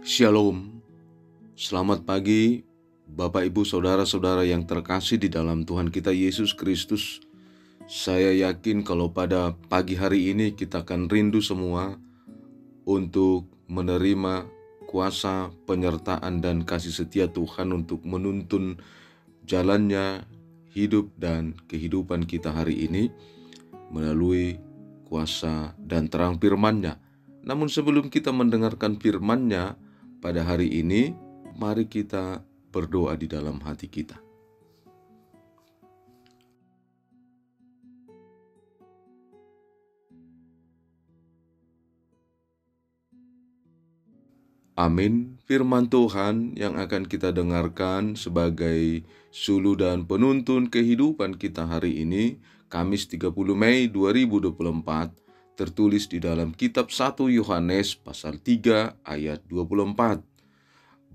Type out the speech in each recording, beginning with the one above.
Shalom, selamat pagi Bapak Ibu Saudara-saudara yang terkasih di dalam Tuhan kita Yesus Kristus. Saya yakin kalau pada pagi hari ini kita akan rindu semua untuk menerima kuasa, penyertaan, dan kasih setia Tuhan untuk menuntun jalannya hidup dan kehidupan kita hari ini melalui kuasa dan terang firman-Nya. Namun sebelum kita mendengarkan firman-Nya pada hari ini, mari kita berdoa di dalam hati kita. Amin. Firman Tuhan yang akan kita dengarkan sebagai sulu dan penuntun kehidupan kita hari ini, Kamis 30 Mei 2024, tertulis di dalam kitab 1 Yohanes pasal 3 ayat 24.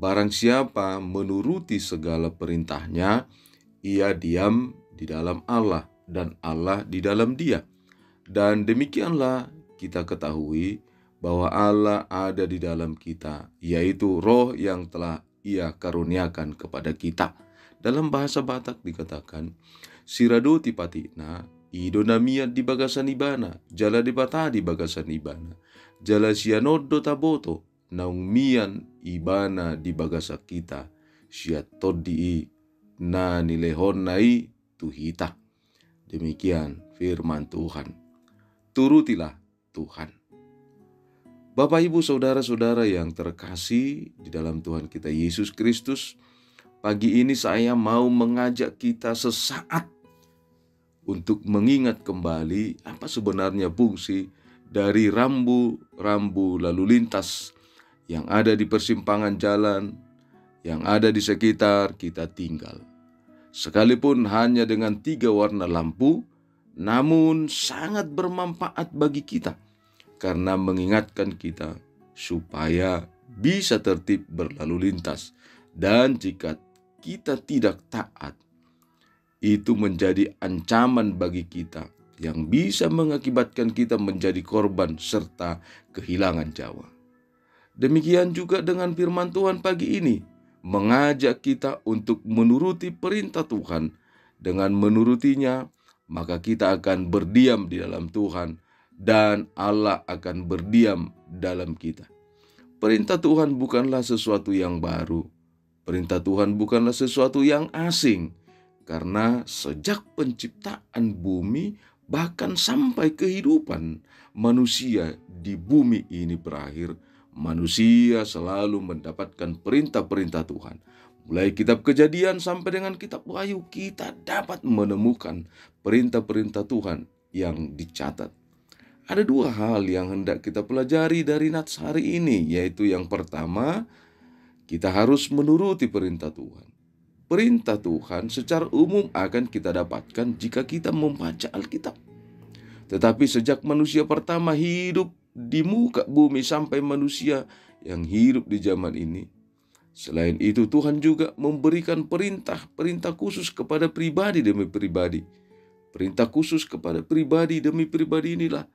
Barang siapa menuruti segala perintahnya, ia diam di dalam Allah dan Allah di dalam dia. Dan demikianlah kita ketahui bahwa Allah ada di dalam kita, yaitu Roh yang telah Ia karuniakan kepada kita. Dalam bahasa Batak dikatakan, Sirado ti patina, idonamia di bagasan ibana, jala di bata di bagasan ibana, jala sianodo taboto, naungmian ibana di bagasa kita, siatodi na nilehon nai tuhita. Demikian firman Tuhan. Turutilah Tuhan. Bapak Ibu Saudara-saudara yang terkasih di dalam Tuhan kita Yesus Kristus, pagi ini saya mau mengajak kita sesaat untuk mengingat kembali apa sebenarnya fungsi dari rambu-rambu lalu lintas yang ada di persimpangan jalan, yang ada di sekitar kita tinggal. Sekalipun hanya dengan 3 warna lampu, namun sangat bermanfaat bagi kita karena mengingatkan kita supaya bisa tertib berlalu lintas. Dan jika kita tidak taat, itu menjadi ancaman bagi kita yang bisa mengakibatkan kita menjadi korban serta kehilangan nyawa. Demikian juga dengan firman Tuhan pagi ini, mengajak kita untuk menuruti perintah Tuhan. Dengan menurutinya, maka kita akan berdiam di dalam Tuhan dan Allah akan berdiam dalam kita. Perintah Tuhan bukanlah sesuatu yang baru. Perintah Tuhan bukanlah sesuatu yang asing. Karena sejak penciptaan bumi bahkan sampai kehidupan manusia di bumi ini berakhir, manusia selalu mendapatkan perintah-perintah Tuhan. Mulai kitab Kejadian sampai dengan kitab Wahyu, kita dapat menemukan perintah-perintah Tuhan yang dicatat. Ada 2 hal yang hendak kita pelajari dari nats hari ini, yaitu yang pertama, kita harus menuruti perintah Tuhan. Perintah Tuhan secara umum akan kita dapatkan jika kita membaca Alkitab. Tetapi sejak manusia pertama hidup di muka bumi sampai manusia yang hidup di zaman ini, selain itu Tuhan juga memberikan perintah khusus kepada pribadi demi pribadi. Perintah khusus kepada pribadi demi pribadi inilah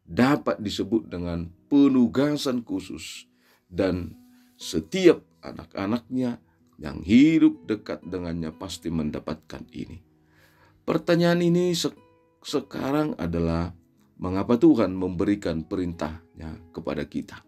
dapat disebut dengan penugasan khusus, dan setiap anak-anaknya yang hidup dekat dengannya pasti mendapatkan ini. Pertanyaan ini sekarang adalah, mengapa Tuhan memberikan perintahnya kepada kita?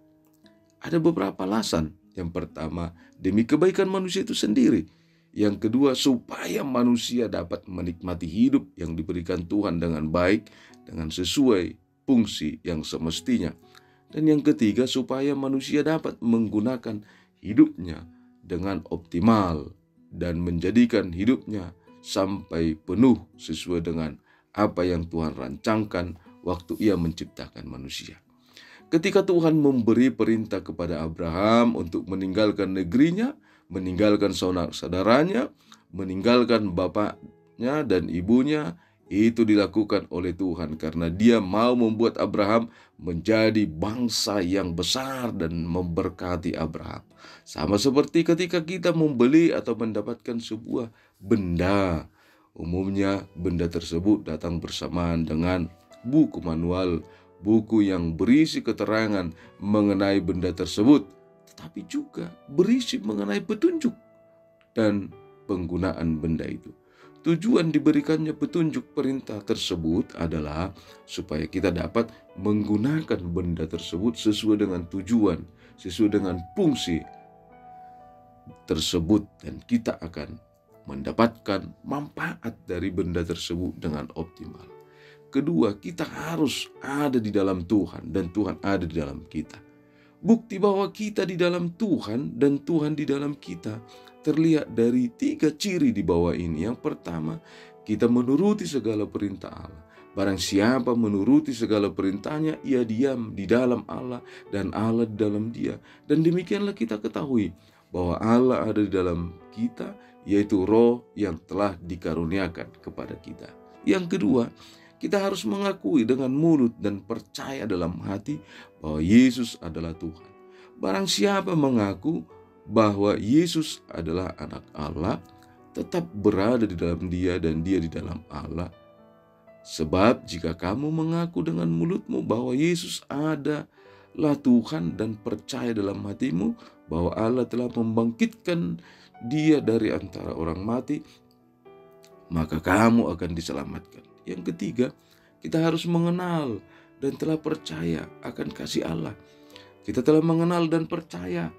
Ada beberapa alasan. Yang pertama, demi kebaikan manusia itu sendiri. Yang kedua, supaya manusia dapat menikmati hidup yang diberikan Tuhan dengan baik, dengan sesuai fungsi yang semestinya. Dan yang ketiga, supaya manusia dapat menggunakan hidupnya dengan optimal dan menjadikan hidupnya sampai penuh sesuai dengan apa yang Tuhan rancangkan waktu Ia menciptakan manusia. Ketika Tuhan memberi perintah kepada Abraham untuk meninggalkan negerinya, meninggalkan saudara-saudaranya, meninggalkan bapaknya dan ibunya, itu dilakukan oleh Tuhan karena Dia mau membuat Abraham menjadi bangsa yang besar dan memberkati Abraham. Sama seperti ketika kita membeli atau mendapatkan sebuah benda. Umumnya benda tersebut datang bersamaan dengan buku manual, buku yang berisi keterangan mengenai benda tersebut. tetapi juga berisi mengenai petunjuk dan penggunaan benda itu. Tujuan diberikannya petunjuk perintah tersebut adalah supaya kita dapat menggunakan benda tersebut sesuai dengan tujuan, sesuai dengan fungsi tersebut, dan kita akan mendapatkan manfaat dari benda tersebut dengan optimal. Kedua, kita harus ada di dalam Tuhan dan Tuhan ada di dalam kita. Bukti bahwa kita di dalam Tuhan dan Tuhan di dalam kita terlihat dari 3 ciri di bawah ini. Yang pertama, kita menuruti segala perintah Allah. Barang siapa menuruti segala perintahnya, ia diam di dalam Allah dan Allah di dalam dia. Dan demikianlah kita ketahui bahwa Allah ada di dalam kita, yaitu Roh yang telah dikaruniakan kepada kita. Yang kedua, kita harus mengakui dengan mulut dan percaya dalam hati bahwa Yesus adalah Tuhan. Barang siapa mengaku bahwa Yesus adalah anak Allah, tetap berada di dalam dia dan dia di dalam Allah. Sebab jika kamu mengaku dengan mulutmu bahwa Yesus adalah Tuhan dan percaya dalam hatimu bahwa Allah telah membangkitkan dia dari antara orang mati, maka kamu akan diselamatkan. Yang ketiga, kita harus mengenal dan telah percaya akan kasih Allah. Kita telah mengenal dan percaya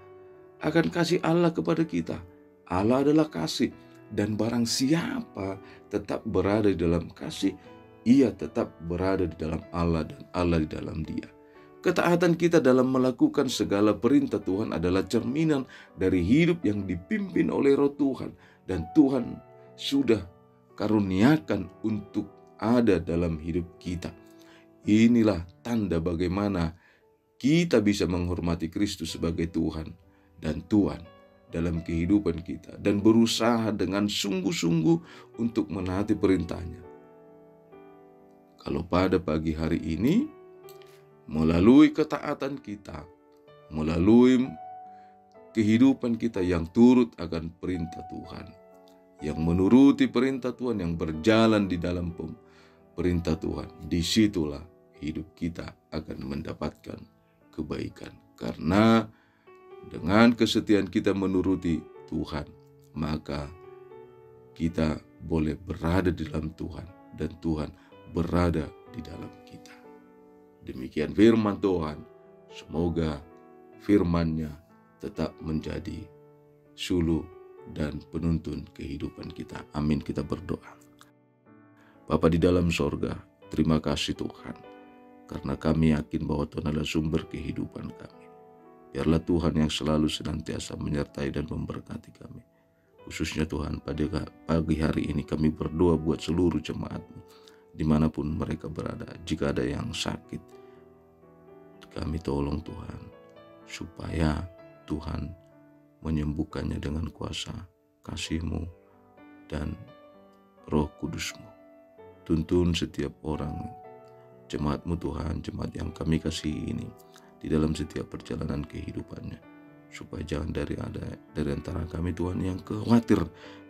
akan kasih Allah kepada kita. Allah adalah kasih, dan barang siapa tetap berada di dalam kasih, ia tetap berada di dalam Allah dan Allah di dalam dia. Ketaatan kita dalam melakukan segala perintah Tuhan adalah cerminan dari hidup yang dipimpin oleh Roh Tuhan, dan Tuhan sudah karuniakan untuk ada dalam hidup kita. Inilah tanda bagaimana kita bisa menghormati Kristus sebagai Tuhan dan Tuhan dalam kehidupan kita, dan berusaha dengan sungguh-sungguh untuk menaati perintahnya. Kalau pada pagi hari ini, melalui ketaatan kita, melalui kehidupan kita yang turut akan perintah Tuhan, yang menuruti perintah Tuhan, yang berjalan di dalam perintah Tuhan, disitulah hidup kita akan mendapatkan kebaikan. Karena dengan kesetiaan kita menuruti Tuhan, maka kita boleh berada di dalam Tuhan dan Tuhan berada di dalam kita. Demikian firman Tuhan. Semoga firman-Nya tetap menjadi suluh dan penuntun kehidupan kita. Amin. Kita berdoa. Bapa di dalam sorga, terima kasih Tuhan, karena kami yakin bahwa Tuhan adalah sumber kehidupan kami. Biarlah Tuhan yang selalu senantiasa menyertai dan memberkati kami. Khususnya Tuhan, pada pagi hari ini kami berdoa buat seluruh jemaat-Mu, dimanapun mereka berada. Jika ada yang sakit, kami tolong Tuhan, supaya Tuhan menyembuhkannya dengan kuasa kasih-Mu dan Roh Kudus-Mu. Tuntun setiap orang, jemaat-Mu Tuhan, jemaat yang kami kasihi ini, di dalam setiap perjalanan kehidupannya, supaya jangan dari antara kami Tuhan yang khawatir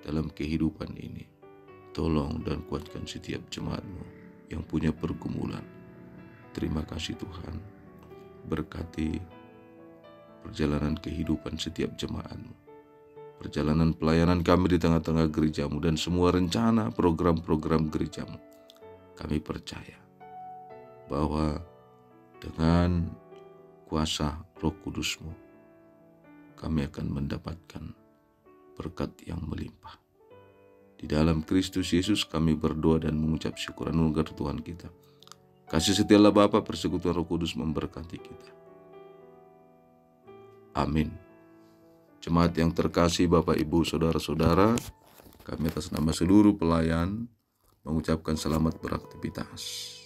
dalam kehidupan ini. Tolong dan kuatkan setiap jemaat-Mu yang punya pergumulan. Terima kasih Tuhan, berkati perjalanan kehidupan setiap jemaat-Mu, perjalanan pelayanan kami di tengah-tengah gereja-Mu, dan semua rencana program-program gereja-Mu. Kami percaya bahwa dengan kuasa Roh Kudus-Mu, kami akan mendapatkan berkat yang melimpah. Di dalam Kristus Yesus kami berdoa dan mengucap syukur anugerah Tuhan kita. Kasih setialah Bapa, persekutuan Roh Kudus memberkati kita. Amin. Jemaat yang terkasih, Bapak, Ibu, Saudara-saudara, kami atas nama seluruh pelayan mengucapkan selamat beraktivitas.